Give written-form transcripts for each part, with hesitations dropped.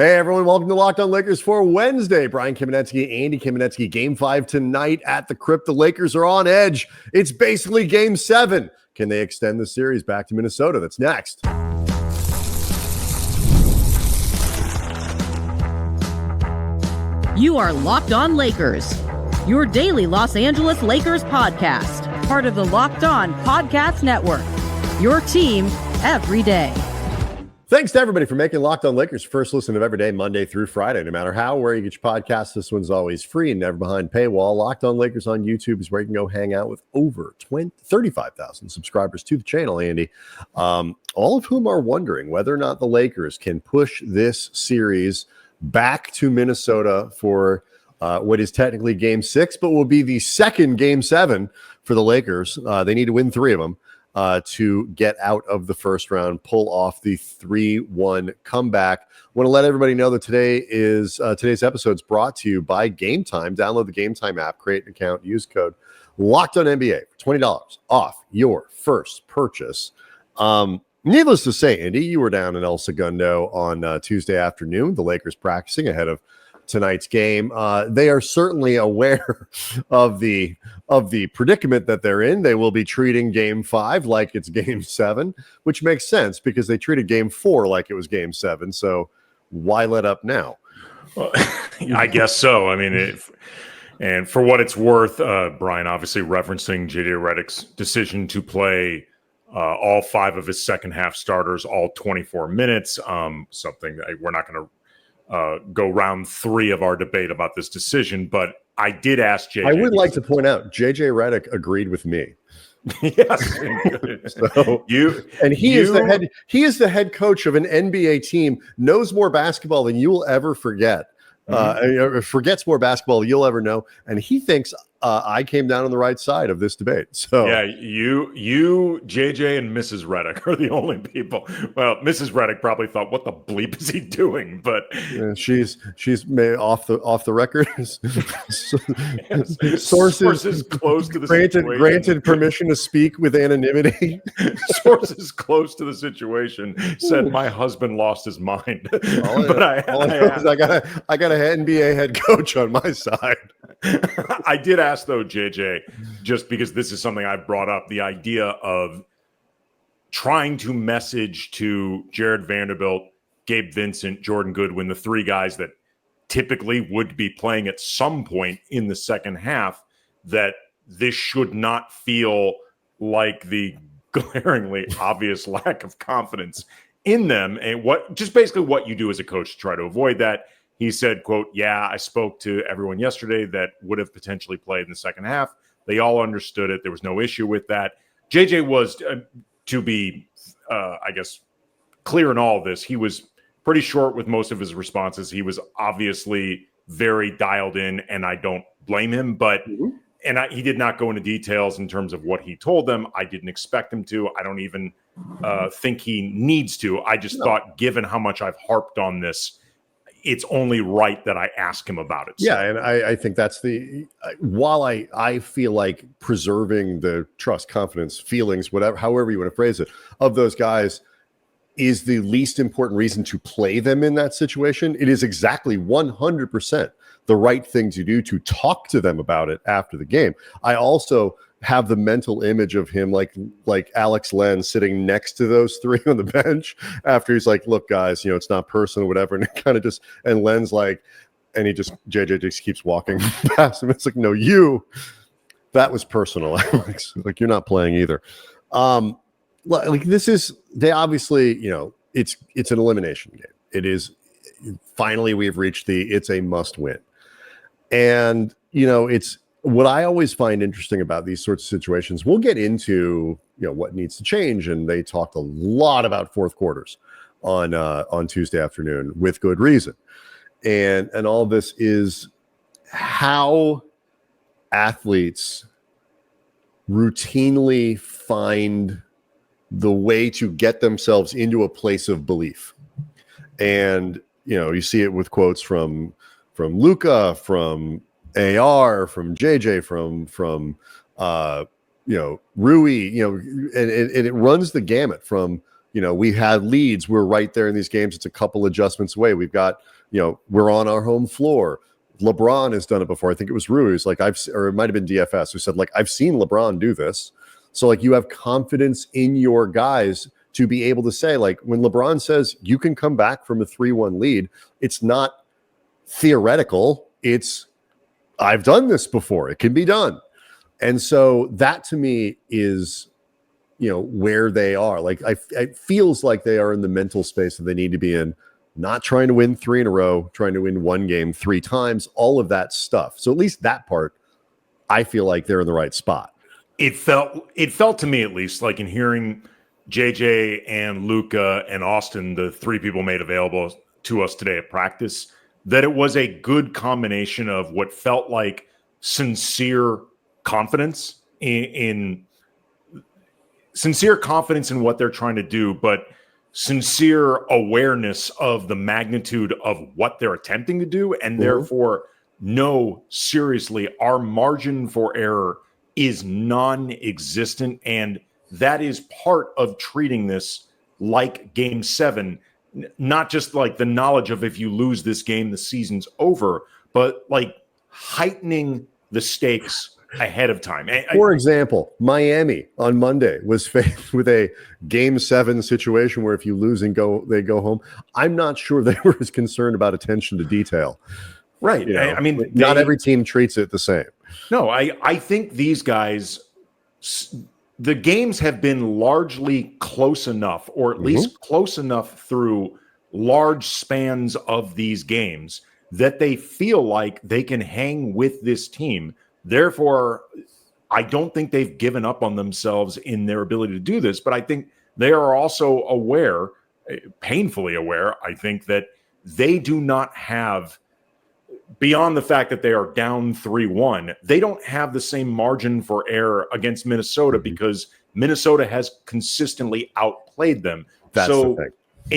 Hey everyone, welcome to Locked On Lakers for Wednesday. Brian Kamenetsky, Andy Kamenetsky. Game 5 tonight at the Crypt. The Lakers are on edge. It's basically Game 7. Can they extend the series back to Minnesota? That's next. You are Locked On Lakers, your daily Los Angeles Lakers podcast, part of the Locked On Podcast Network, your team every day. Thanks to everybody for making Locked On Lakers first listen of every day, Monday through Friday. No matter how, where you get your podcasts, this one's always free and never behind paywall. Locked On Lakers on YouTube is where you can go hang out with over 35,000 subscribers to the channel, Andy. All of whom are wondering whether or not the Lakers can push this series back to Minnesota for what is technically Game 6, but will be the second Game 7 for the Lakers. They need to win 3 of them. To get out of the first round, pull off the 3-1 comeback. Want to let everybody know that today's episode is brought to you by Game Time. Download the Game Time app, create an account, use code LOCKEDONNBA for $20 off your first purchase. Needless to say, Andy, you were down in El Segundo on Tuesday afternoon. The Lakers practicing ahead of tonight's game. They are certainly aware of the predicament that they're in. They will be treating Game 5 like it's Game 7, which makes sense because they treated Game 4 like it was Game 7. So why let up now? Well, I guess so. I mean, and for what it's worth, Brian, obviously referencing JJ Redick's decision to play all 5 of his second half starters, all 24 minutes, something that we're not going to go round 3 of our debate about this decision, but I did ask JJ. I would like to point out JJ Redick agreed with me. Yes, so, he is the head coach of an NBA team, knows more basketball than you will ever forget. Forgets more basketball than you'll ever know, and he thinks I came down on the right side of this debate. So yeah, you, JJ, and Mrs. Redick are the only people. Well, Mrs. Redick probably thought, "What the bleep is he doing?" But she's made off the record. Sources close to the situation. Granted permission to speak with anonymity. Sources close to the situation said my husband lost his mind. I got a NBA head coach on my side. I did ask, though, JJ, just because this is something I've brought up, the idea of trying to message to Jared Vanderbilt, Gabe Vincent, Jordan Goodwin, the 3 guys that typically would be playing at some point in the second half, that this should not feel like the glaringly obvious lack of confidence in them, and basically what you do as a coach to try to avoid that. He said, quote, "Yeah, I spoke to everyone yesterday that would have potentially played in the second half. They all understood it. There was no issue with that." JJ was, to be, I guess, clear in all of this, he was pretty short with most of his responses. He was obviously very dialed in, and I don't blame him. But he did not go into details in terms of what he told them. I didn't expect him to. I don't even think he needs to. I just thought, given how much I've harped on this, it's only right that I ask him about it. Yeah, and I think that's while I feel like preserving the trust, confidence, feelings, however you want to phrase it, of those guys is the least important reason to play them in that situation. It is exactly 100% the right thing to do to talk to them about it after the game. I also have the mental image of him like Alex Len sitting next to those 3 on the bench after he's like, "Look, guys, it's not personal, whatever." And it kind of and Len's like, and JJ just keeps walking past him. It's like, "No, that was personal, Alex. Like, you're not playing either." They obviously, it's an elimination game. It is, finally we've reached it's a must win. And, it's what I always find interesting about these sorts of situations. We'll get into, what needs to change. And they talked a lot about fourth quarters on Tuesday afternoon with good reason. And all this is how athletes routinely find the way to get themselves into a place of belief. And, you see it with quotes from Luka, from AR, from JJ, from Rui, and it runs the gamut from we had leads. We're right there in these games. It's a couple adjustments away. We've got, we're on our home floor. LeBron has done it before. I think it was Rui who's like, or it might have been DFS who said, like, I've seen LeBron do this. So, like, you have confidence in your guys to be able to say, like, when LeBron says you can come back from a 3-1 lead, it's not theoretical. It's, I've done this before. It can be done. And so that to me is, where they are. Like, it feels like they are in the mental space that they need to be in, not trying to win 3 in a row, trying to win one game 3 times, all of that stuff. So at least that part, I feel like they're in the right spot. It felt to me, at least, like in hearing JJ and Luka and Austin, the 3 people made available to us today at practice, that it was a good combination of what felt like sincere confidence in what they're trying to do, but sincere awareness of the magnitude of what they're attempting to do, and therefore, no, seriously, our margin for error is non-existent, and that is part of treating this like Game 7, not just like the knowledge of if you lose this game, the season's over, but like heightening the stakes ahead of time. For example, Miami on Monday was faced with a Game 7 situation where if you lose and they go home. I'm not sure they were as concerned about attention to detail. Right. I mean, not every team treats it the same. No, I think these guys, the games have been largely close enough, or at least close enough through large spans of these games that they feel like they can hang with this team. Therefore, I don't think they've given up on themselves in their ability to do this, but I think they are also aware, painfully aware, I think, that they do not have, beyond the fact that they are down 3-1, they don't have the same margin for error against Minnesota because Minnesota has consistently outplayed them. That's so the thing.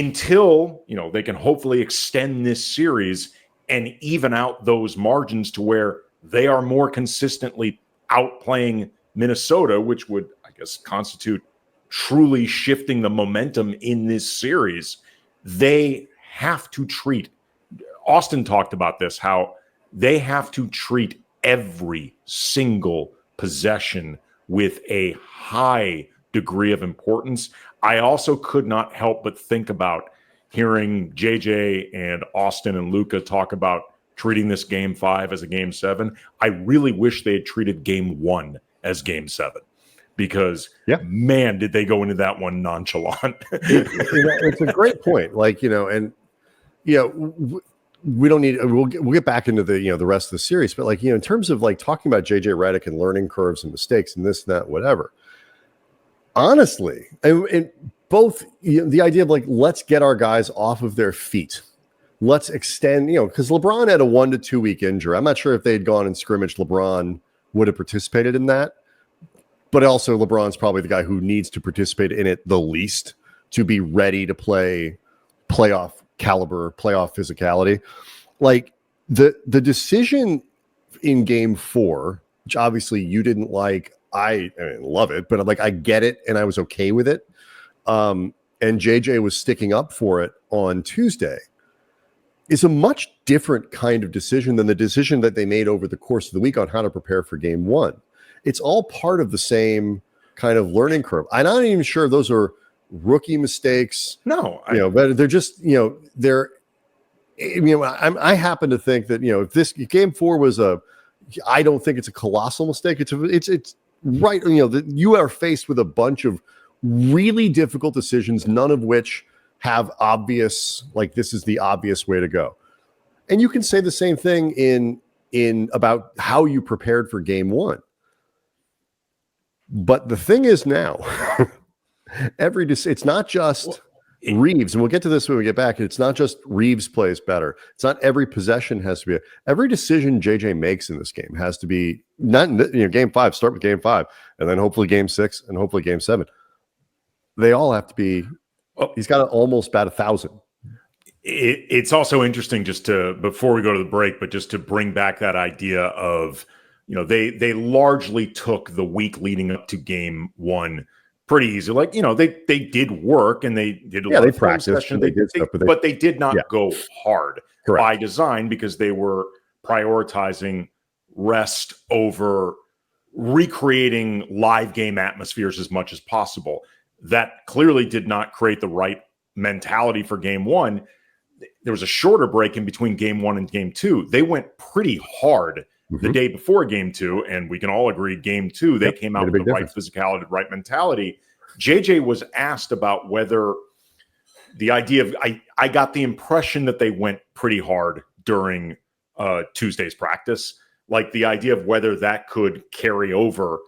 Until, they can hopefully extend this series and even out those margins to where they are more consistently outplaying Minnesota, which would, I guess, constitute truly shifting the momentum in this series. They have to treat, Austin talked about this, how they have to treat every single possession with a high degree of importance. I also could not help but think about hearing JJ and Austin and Luka talk about treating this Game 5 as a Game 7. I really wish they had treated Game 1 as Game 7 because, man, did they go into that one nonchalant. It's a great point. Like, we don't need, we'll get back into the rest of the series, but like, in terms of like talking about JJ Redick and learning curves and mistakes and this, that, whatever, honestly, and both the idea of like, let's get our guys off of their feet. Let's extend, because LeBron had a 1 to 2 week injury. I'm not sure if they'd gone and scrimmaged, LeBron would have participated in that. But also LeBron's probably the guy who needs to participate in it the least to be ready to play playoff caliber, playoff physicality. Like the decision in Game 4, which obviously you didn't like, I love it, but like I get it and I was okay with it. And JJ was sticking up for it on Tuesday. Is a much different kind of decision than the decision that they made over the course of the week on how to prepare for Game 1. It's all part of the same kind of learning curve. I'm not even sure those are rookie mistakes. No, but they're just, they're, I happen to think that, if this Game 4 was I don't think it's a colossal mistake. It's right. You are faced with a bunch of really difficult decisions, none of which have obvious, like this is the obvious way to go. And you can say the same thing in about how you prepared for Game 1. But the thing is now, it's not just Reeves, and we'll get to this when we get back. It's not just Reeves plays better. It's not every possession has to be every decision JJ makes in this game has to be not Game 5. Start with Game 5, and then hopefully Game 6, and hopefully Game 7. They all have to be. He's got to almost bat 1,000. It's also interesting just to, before we go to the break, but just to bring back that idea of, they largely took the week leading up to Game 1 pretty easy. Like, they did work and they did a lot of practiced. But they did not go hard. Correct. By design, because they were prioritizing rest over recreating live game atmospheres as much as possible. That clearly did not create the right mentality for game one. There was a shorter break in between game one and game two. They went pretty hard the day before game two, and we can all agree game two, they came out with the right physicality, right mentality. JJ was asked about whether the idea of, I got the impression that they went pretty hard during Tuesday's practice, like the idea of whether that could carry over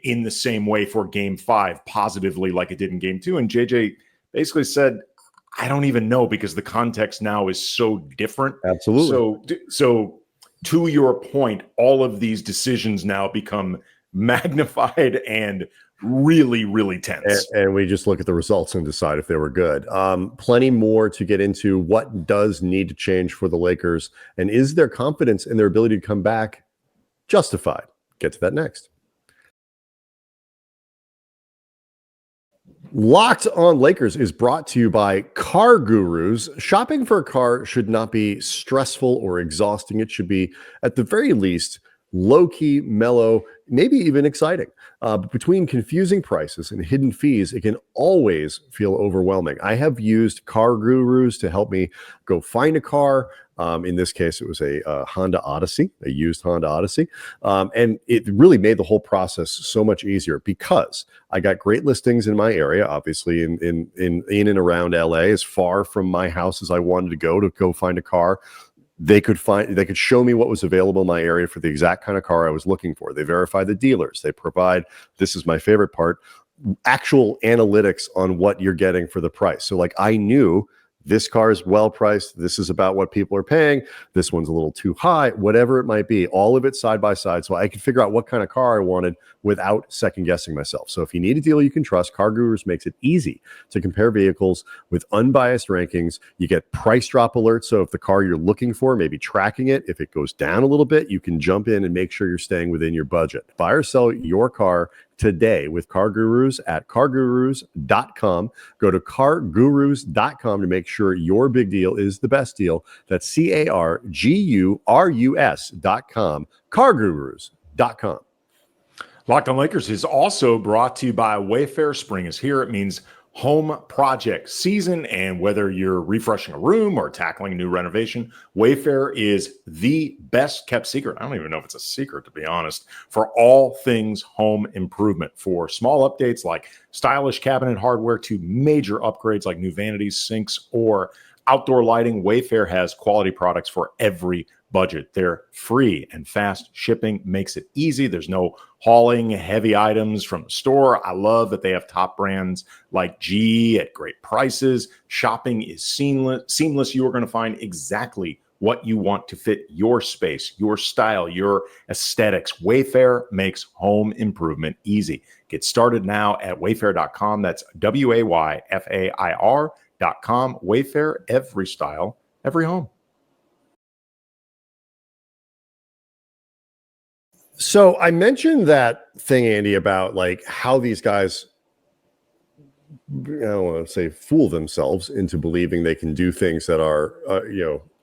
in the same way for game five positively like it did in game two. And JJ basically said, I don't even know, because the context now is so different. Absolutely. So to your point, all of these decisions now become magnified and really, really tense. And we just look at the results and decide if they were good. Plenty more to get into what does need to change for the Lakers, and is their confidence in their ability to come back justified? Get to that next. Locked on Lakers is brought to you by Car Gurus. Shopping for a car should not be stressful or exhausting. It should be, at the very least, low-key, mellow, maybe even exciting. But between confusing prices and hidden fees, it can always feel overwhelming. I have used Car Gurus to help me go find a car. In this case, it was a Honda Odyssey, a used Honda Odyssey. And it really made the whole process so much easier, because I got great listings in my area, obviously in and around LA, as far from my house as I wanted to go find a car. They could show me what was available in my area for the exact kind of car I was looking for. They verify the dealers. They provide, this is my favorite part, actual analytics on what you're getting for the price. So like, I knew this car is well priced. This is about what people are paying. This one's a little too high, whatever it might be, all of it side by side. So I could figure out what kind of car I wanted without second guessing myself. So if you need a deal you can trust, Car Gurus makes it easy to compare vehicles with unbiased rankings. You get price drop alerts. So if the car you're looking for, maybe tracking it, if it goes down a little bit, you can jump in and make sure you're staying within your budget. Buy or sell your car today with Car Gurus at cargurus.com. Go to cargurus.com to make sure your big deal is the best deal. That's cargurus.com. cargurus.com. Locked on Lakers is also brought to you by Wayfair. Spring is here. It means home project season, and whether you're refreshing a room or tackling a new renovation, Wayfair is the best kept secret. I don't even know if it's a secret, to be honest, for all things home improvement. For small updates like stylish cabinet hardware to major upgrades like new vanities, sinks, or outdoor lighting, Wayfair has quality products for every budget. They're free, and fast shipping makes it easy. There's no hauling heavy items from the store. I love that they have top brands like GE at great prices. Shopping is seamless. You are going to find exactly what you want to fit your space, your style, your aesthetics. Wayfair makes home improvement easy. Get started now at wayfair.com. That's WAYFAIR.com. Wayfair, every style, every home. So I mentioned that thing, Andy, about like how these guys, I don't want to say fool themselves into believing they can do things that are,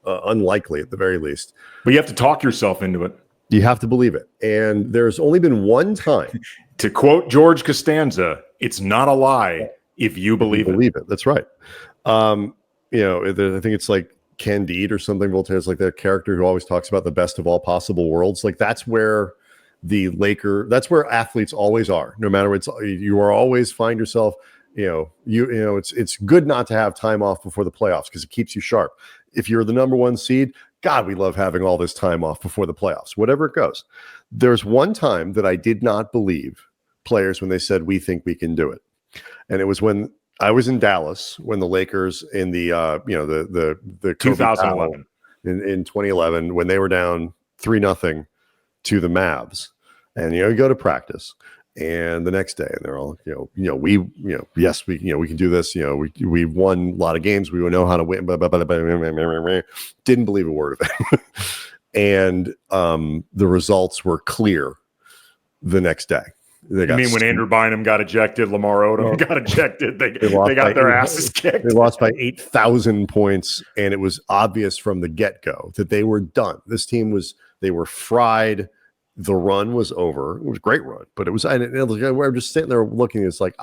unlikely at the very least. But you have to talk yourself into it. You have to believe it. And there's only been one time. To quote George Costanza, it's not a lie if you believe it. That's right. I think it's like Candide or something. Voltaire's like that character who always talks about the best of all possible worlds. Like that's where that's where athletes always are. No matter what, you are always find yourself, it's good not to have time off before the playoffs because it keeps you sharp. If you're the number one seed, God, we love having all this time off before the playoffs, whatever it goes. There's one time that I did not believe players when they said, we think we can do it. And it was when I was in Dallas, when the Lakers in the 2011 in 2011, when they were down 3-0 to the Mavs, and you go to practice, and the next day, and they're all yes, we can do this. We won a lot of games. We know how to win. Didn't believe a word of it, and the results were clear the next day. You mean when Andrew Bynum got ejected, Lamar Odom got ejected, they got their asses kicked. They lost by 8,000 points, and it was obvious from the get-go that they were done. This team they were fried. The run was over. It was a great run, but we're just sitting there looking. It's like,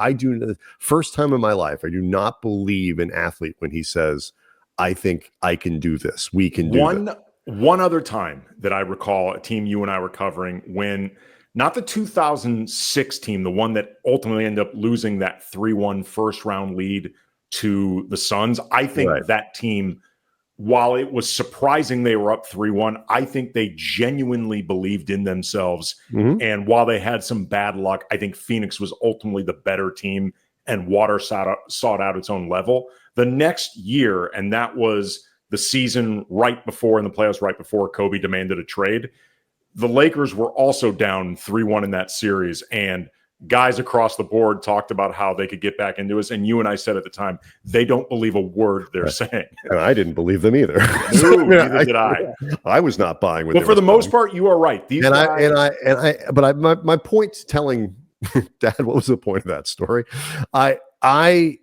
first time in my life, I do not believe an athlete when he says, I think I can do this. We can do this. One other time that I recall a team you and I were covering when not the 2006 team, the one that ultimately ended up losing that 3-1 first round lead to the Suns. I think that team, while it was surprising they were up 3-1, I think they genuinely believed in themselves. Mm-hmm. And while they had some bad luck, I think Phoenix was ultimately the better team and water sought out its own level. The next year, and that was the season right before, in the playoffs right before Kobe demanded a trade, the Lakers were also down 3-1 in that series, and guys across the board talked about how they could get back into it. And you and I said at the time, they don't believe a word they're saying. And I didn't believe them either. No, neither did I. I was not buying. But for the most part, you are right. My point telling Dad, what was the point of that story? I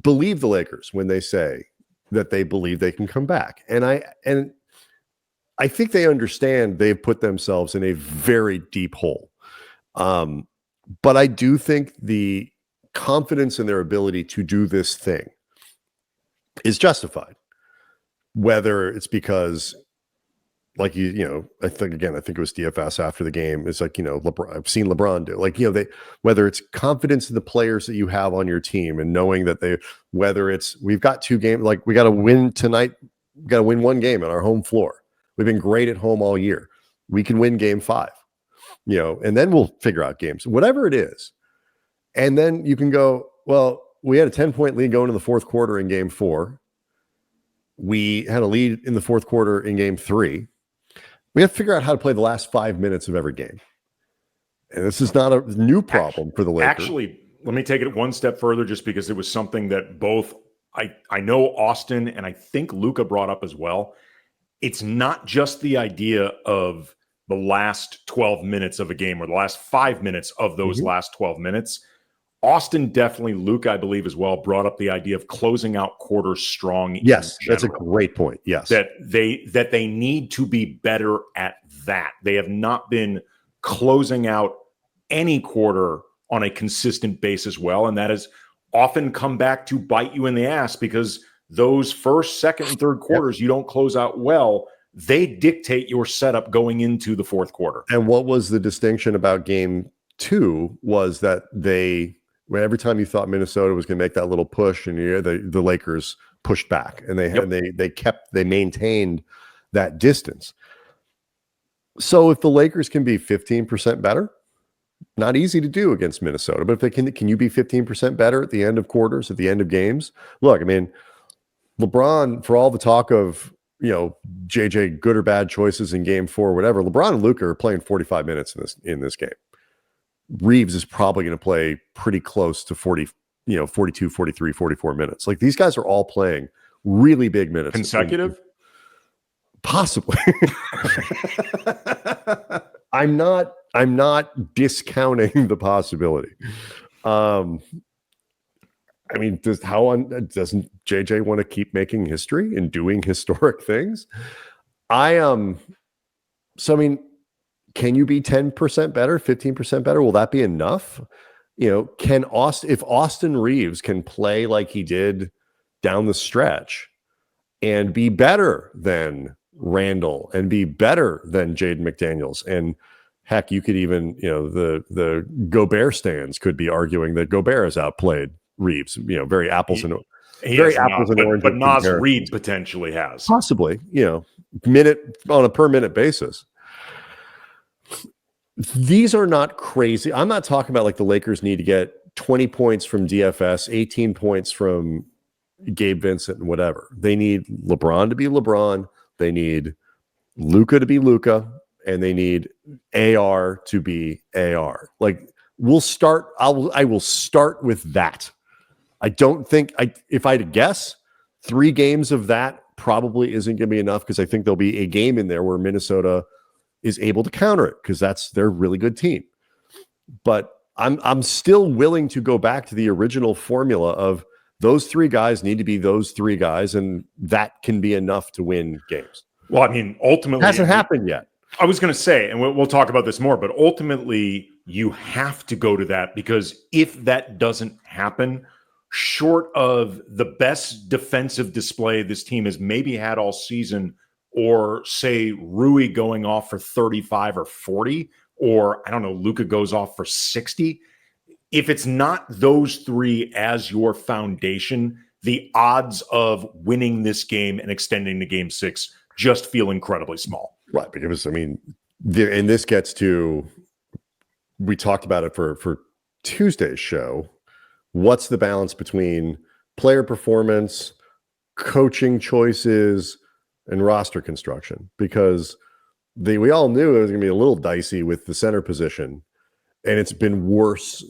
believe the Lakers when they say that they believe they can come back, and I think they understand they've put themselves in a very deep hole. But I do think the confidence in their ability to do this thing is justified. Whether it's because, like I think it was DFS after the game. It's like, LeBron, I've seen LeBron do, whether it's confidence in the players that you have on your team and knowing that we've got 2 games, like we got to win tonight. We got to win 1 game on our home floor. We've been great at home all year. We can win game 5, and then we'll figure out games, whatever it is. And then you can go, well, we had a 10-point lead going in the fourth quarter in game 4. We had a lead in the fourth quarter in game 3. We have to figure out how to play the last 5 minutes of every game. And this is not a new problem for the Lakers. Actually, let me take it one step further, just because it was something that both I know Austin and I think Luka brought up as well. It's not just the idea of the last 12 minutes of a game or the last 5 minutes of those last 12 minutes. Austin definitely, Luka, I believe as well, brought up the idea of closing out quarters strong. Yes, that's a great point. Yes. That they need to be better at that. They have not been closing out any quarter on a consistent basis well, and that has often come back to bite you in the ass, because those first, second, and third quarters you don't close out well. They dictate your setup going into the fourth quarter. And what was the distinction about game 2 was that every time you thought Minnesota was going to make that little push, and the Lakers pushed back, and they maintained that distance. So if the Lakers can be 15% better, not easy to do against Minnesota, but if they can you be 15% better at the end of quarters, at the end of games? Look, I mean, LeBron, for all the talk of, JJ good or bad choices in game 4, whatever, LeBron and Luka are playing 45 minutes in this game. Reeves is probably going to play pretty close to 40, 42, 43, 44 minutes. Like, these guys are all playing really big minutes. Consecutive? Possibly. I'm not discounting the possibility. I mean, doesn't JJ want to keep making history and doing historic things? So, I mean, can you be 10% better, 15% better? Will that be enough? If Austin Reeves can play like he did down the stretch and be better than Randall and be better than Jaden McDaniels, and heck, you could even, the Gobert stands could be arguing that Gobert has outplayed Reeves, very apples and oranges. But Naz Reid potentially has. Possibly, minute on a per minute basis. These are not crazy. I'm not talking about like the Lakers need to get 20 points from DFS, 18 points from Gabe Vincent and whatever. They need LeBron to be LeBron. They need Luka to be Luka, and they need AR to be AR. Like, I will start with that. I don't think if I had to guess, 3 games of that probably isn't going to be enough, because I think there'll be a game in there where Minnesota is able to counter it, because they're a really good team. But I'm still willing to go back to the original formula of those three guys need to be those three guys, and that can be enough to win games. Well, I mean, ultimately, it hasn't happened yet. I was going to say, and we'll talk about this more, but ultimately, you have to go to that, because if that doesn't happen, short of the best defensive display this team has maybe had all season, or say Rui going off for 35 or 40, or I don't know, Luka goes off for 60. If it's not those three as your foundation, the odds of winning this game and extending to game 6 just feel incredibly small. Right, because I mean, and this gets to, we talked about it for Tuesday's show. What's the balance between player performance, coaching choices, and roster construction? Because we all knew it was going to be a little dicey with the center position, and it's been worse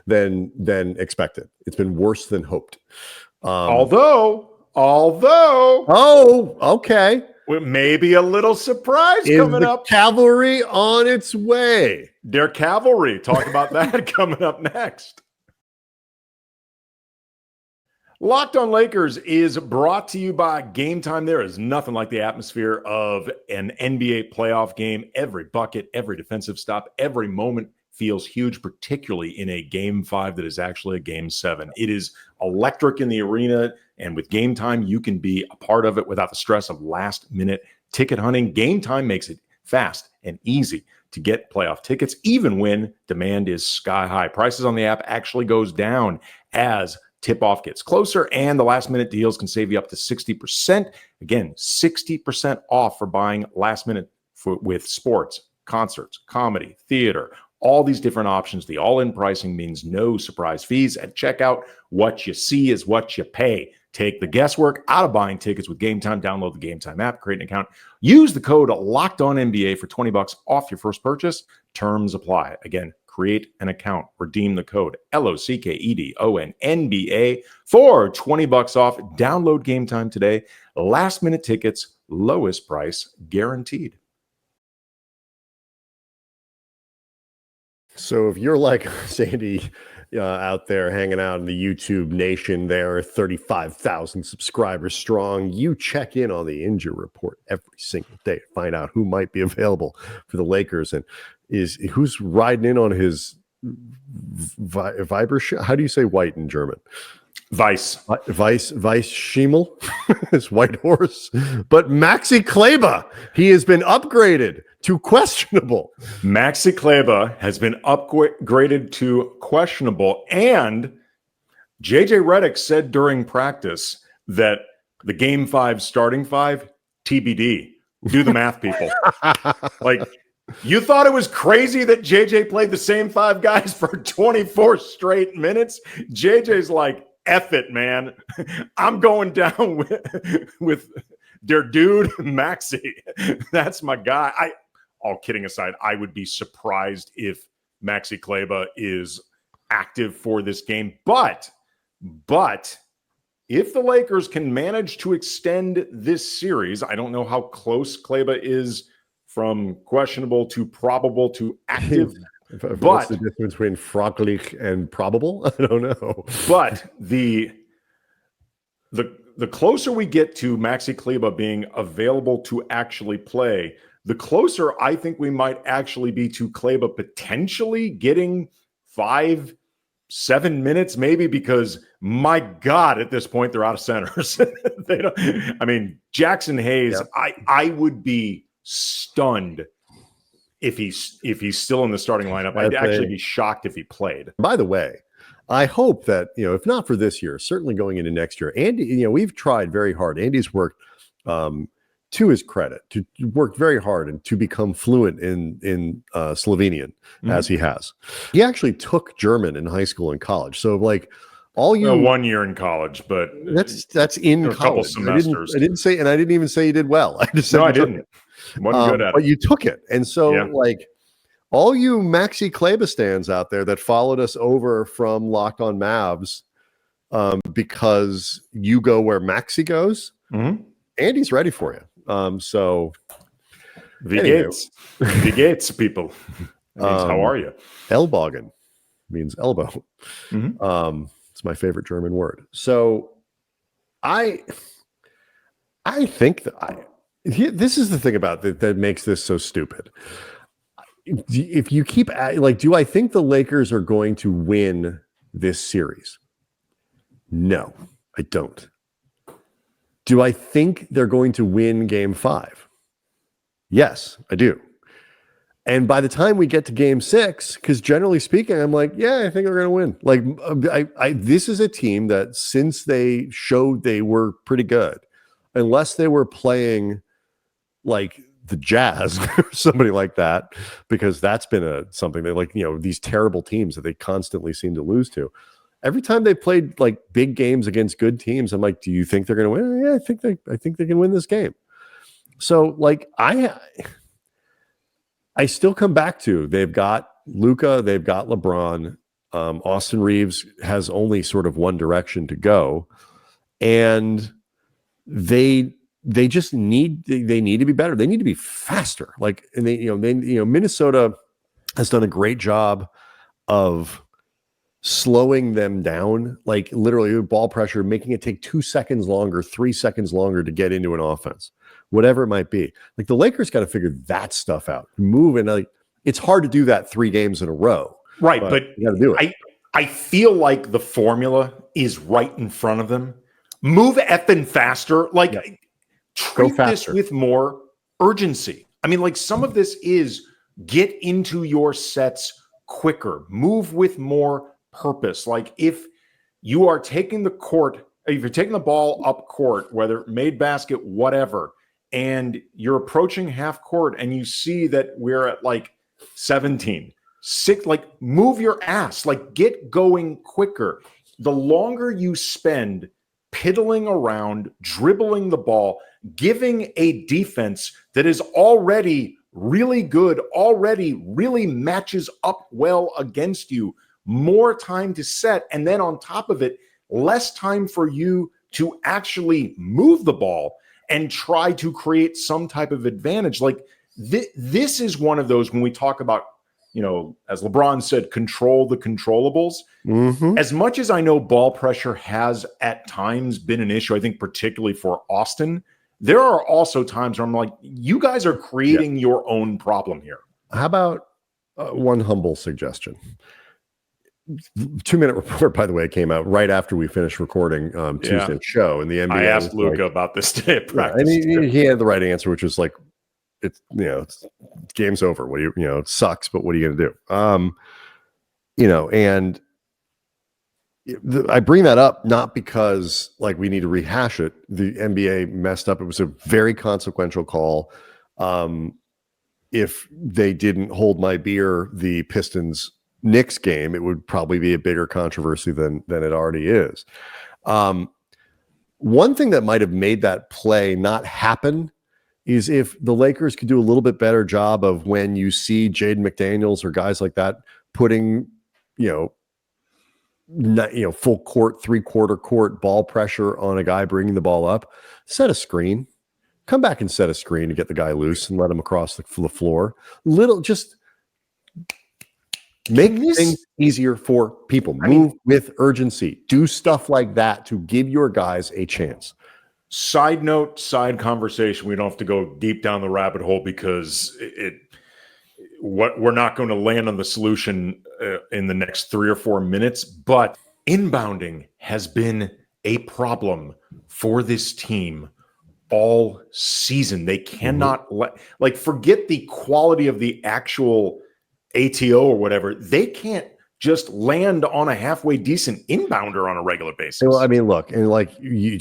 than expected. It's been worse than hoped. Although, oh, okay, maybe a little surprise coming up. Cavalry on its way. Their cavalry. Talk about that coming up next. Locked on Lakers is brought to you by Game Time. There is nothing like the atmosphere of an NBA playoff game. Every bucket, every defensive stop, every moment feels huge, particularly in a Game 5 that is actually a Game 7. It is electric in the arena, and with Game Time, you can be a part of it without the stress of last-minute ticket hunting. Game Time makes it fast and easy to get playoff tickets, even when demand is sky high. Prices on the app actually goes down as tip-off gets closer, and the last-minute deals can save you up to 60%. Again, 60% off for buying last-minute with sports, concerts, comedy, theater, all these different options. The all-in pricing means no surprise fees at checkout. What you see is what you pay. Take the guesswork out of buying tickets with Game Time. Download the Game Time app, create an account. Use the code LOCKEDONNBA for $20 off your first purchase. Terms apply. Again, create an account. Redeem the code LOCKEDONNBA for $20 off. Download Game Time today. Last minute tickets, lowest price guaranteed. So if you're like Sandy out there hanging out in the YouTube nation, there are 35,000 subscribers strong. You check in on the injury report every single day to find out who might be available for the Lakers and who's riding in on his Viber. How do you say white in German? Weiss Schimmel, his white horse. But Maxi Kleber, he has been upgraded to questionable. Maxi Kleber has been upgraded to questionable. And JJ Redick said during practice that the Game 5 starting 5, TBD. Do the math, people. Like, you thought it was crazy that JJ played the same 5 guys for 24 straight minutes? JJ's like, F it, man. I'm going down with their dude, Maxi. That's my guy. All kidding aside, I would be surprised if Maxi Kleber is active for this game. But if the Lakers can manage to extend this series, I don't know how close Kleber is from questionable to probable to active. What's the difference between fraglich and probable? I don't know. But the closer we get to Maxi Kleber being available to actually play, the closer I think we might actually be to Kleber potentially getting 5-7 minutes, maybe, because my God, at this point they're out of centers. They don't. I mean, Jackson Hayes. Yep. I would be stunned if he's still in the starting lineup. I'd actually be shocked if he played. By the way, I hope that, if not for this year, certainly going into next year, Andy, we've tried very hard. Andy's worked, to his credit, to work very hard and to become fluent in Slovenian, as he has. He actually took German in high school and college. So like all you 1 year in college, but that's in college. Couple semesters. I didn't say, and I didn't even say you did well. I just said I didn't. Wasn't good at it. But you took it. And so like all you Maxi Kleber stands out there that followed us over from Locked On Mavs, because you go where Maxi goes, Andy's ready for you. So Wie geht's, people? How are you? Ellbogen. means elbow. Mm-hmm. It's my favorite German word. So I think that this is the thing about that makes this so stupid. If you keep do I think the Lakers are going to win this series? No, I don't. Do I think they're going to win game 5? Yes, I do. And by the time we get to game 6, because generally speaking, I'm like, yeah, I think they're going to win. Like, this is a team that since they showed they were pretty good, unless they were playing like the Jazz or somebody like that, because that's been something that these terrible teams that they constantly seem to lose to. Every time they played like big games against good teams, I'm like, do you think they're going to win? Yeah, I think they can win this game. So like I still come back to they've got Luka, they've got LeBron. Austin Reeves has only sort of one direction to go, and they just need to be better. They need to be faster. Like, and Minnesota has done a great job of slowing them down, like literally with ball pressure, making it take 2 seconds longer, 3 seconds longer to get into an offense, whatever it might be. Like the Lakers got to figure that stuff out. Move, and like it's hard to do that 3 games in a row. Right, but you got to do it. I feel like the formula is right in front of them. Move effing faster. Like treat this with more urgency. I mean, like some of this is get into your sets quicker, move with more purpose. Like if you are taking the court, if you're taking the ball up court, whether made basket, whatever, and you're approaching half court and you see that we're at like 17, 6, like move your ass, like get going quicker. The longer you spend piddling around, dribbling the ball, giving a defense that is already really good, already really matches up well against you, more time to set, and then on top of it, less time for you to actually move the ball and try to create some type of advantage. Like this is one of those when we talk about, as LeBron said, control the controllables. Mm-hmm. As much as I know ball pressure has at times been an issue, I think particularly for Austin, there are also times where I'm like, you guys are creating your own problem here. How about one humble suggestion? 2-minute report, by the way, came out right after we finished recording Tuesday's show, and the NBA. I asked Luka about this day at practice. And he had the right answer, which was like, it's game's over. What do it sucks, but what are you going to do? And I bring that up not because like we need to rehash it. The NBA messed up. It was a very consequential call. If they didn't hold my beer, the Pistons Knicks game, it would probably be a bigger controversy than it already is. One thing that might have made that play not happen is if the Lakers could do a little bit better job of when you see Jaden McDaniels or guys like that putting, full court, 3/4 court ball pressure on a guy bringing the ball up, set a screen, come back and set a screen to get the guy loose and let him across the floor. Just make things easier for people. Move with urgency. Do stuff like that to give your guys a chance. Side note, side conversation. We don't have to go deep down the rabbit hole because we're not going to land on the solution in the next 3 or 4 minutes. But inbounding has been a problem for this team all season. They cannot forget the quality of the actual ATO or whatever. They can't just land on a halfway decent inbounder on a regular basis. Well, I mean, look, and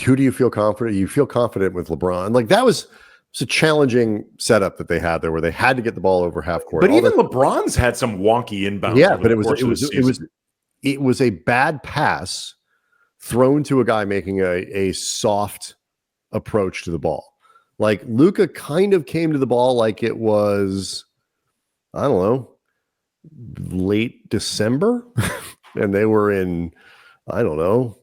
who do you feel confident? You feel confident with LeBron. Like that was a challenging setup that they had there, where they had to get the ball over half court. But even LeBron's had some wonky inbounds. Yeah, but it was a bad pass thrown to a guy making a soft approach to the ball. Like Luka kind of came to the ball like it was, I don't know, late December, and they were in, I don't know,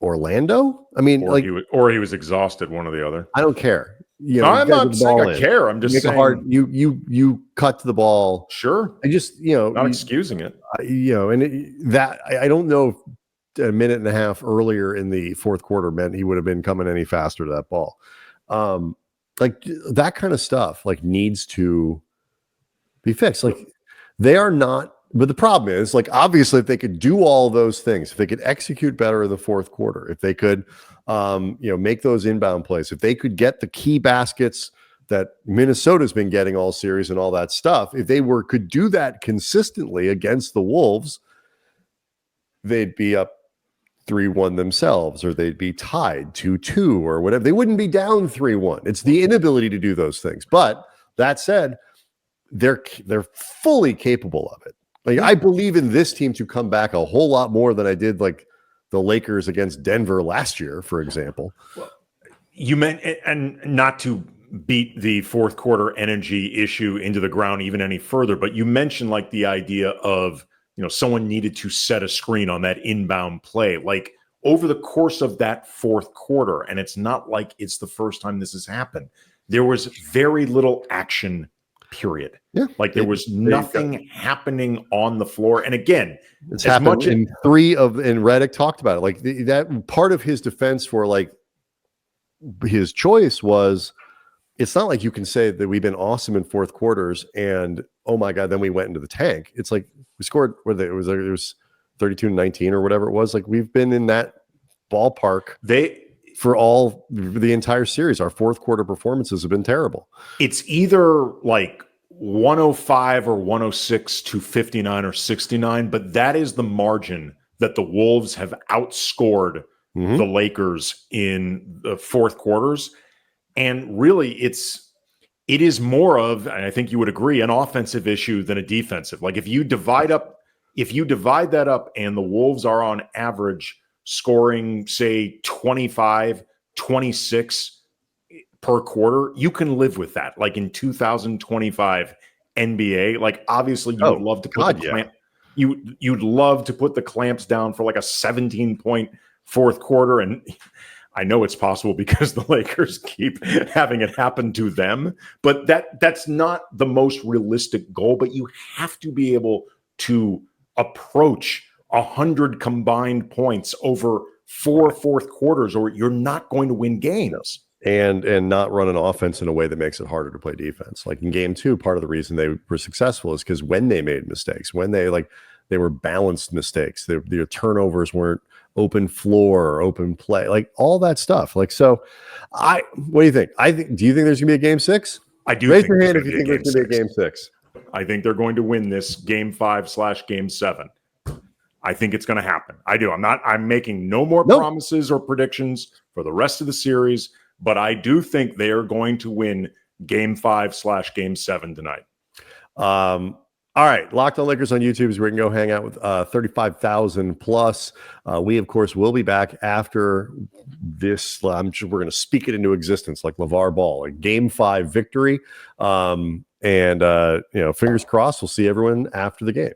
Orlando. I mean, or he was exhausted, one or the other. I don't care. I'm not saying I care. I'm just saying you cut to the ball. Sure. I just, not excusing it. I don't know if a minute and a half earlier in the fourth quarter meant he would have been coming any faster to that ball. Like that kind of stuff like needs to be fixed. Like they are not, but the problem is like, obviously if they could do all those things, if they could execute better in the fourth quarter, if they could, make those inbound plays, if they could get the key baskets that Minnesota's been getting all series and all that stuff, if they could do that consistently against the Wolves, they'd be up 3-1 themselves, or they'd be tied 2-2 or whatever. They wouldn't be down 3-1. It's the inability to do those things. But that said, they're fully capable of it. Like I believe in this team to come back a whole lot more than I did like the Lakers against Denver last year, for example. Well, you meant, and not to beat the fourth quarter energy issue into the ground even any further, but you mentioned like the idea of, someone needed to set a screen on that inbound play, like over the course of that fourth quarter. And it's not like it's the first time this has happened. There was very little action, period. Yeah. Like there was nothing happening on the floor. And again, it's happened in and Redick talked about it. Like that part of his defense for like his choice was, it's not like you can say that we've been awesome in fourth quarters and oh my God, then we went into the tank. It's like we scored it was 32-19 or whatever it was. Like we've been in that ballpark for all the entire series. Our fourth quarter performances have been terrible. It's either like 105 or 106 to 59 or 69, but that is the margin that the Wolves have outscored the Lakers in the fourth quarters. And really it is more of, and I think you would agree, an offensive issue than a defensive. Like if you divide that up and the Wolves are on average scoring, say 25, 26 per quarter, you can live with that. Like in 2025 NBA, like obviously you would love to put you'd love to put the clamps down for like a 17-point fourth quarter. And I know it's possible because the Lakers keep having it happen to them, but that's not the most realistic goal. But you have to be able to approach 100 combined points over 4 fourth quarters, or you're not going to win games. And not run an offense in a way that makes it harder to play defense. Like in game 2, part of the reason they were successful is because when they made mistakes, when they were balanced mistakes, their turnovers weren't open floor or open play, like all that stuff. Like, so what do you think? Do you think there's gonna be a game 6? I do. Raise your hand if you think there's gonna be a game 6. I think they're going to win this game 5/game 7. I think it's going to happen. I do. I'm making no more promises or predictions for the rest of the series, but I do think they are going to win game 5/game 7 tonight. All right, Locked On Lakers on YouTube is where you can go hang out with 35,000 plus. We, of course, will be back after this. I'm sure we're going to speak it into existence like LeVar Ball, a game 5 victory. And fingers crossed, we'll see everyone after the game.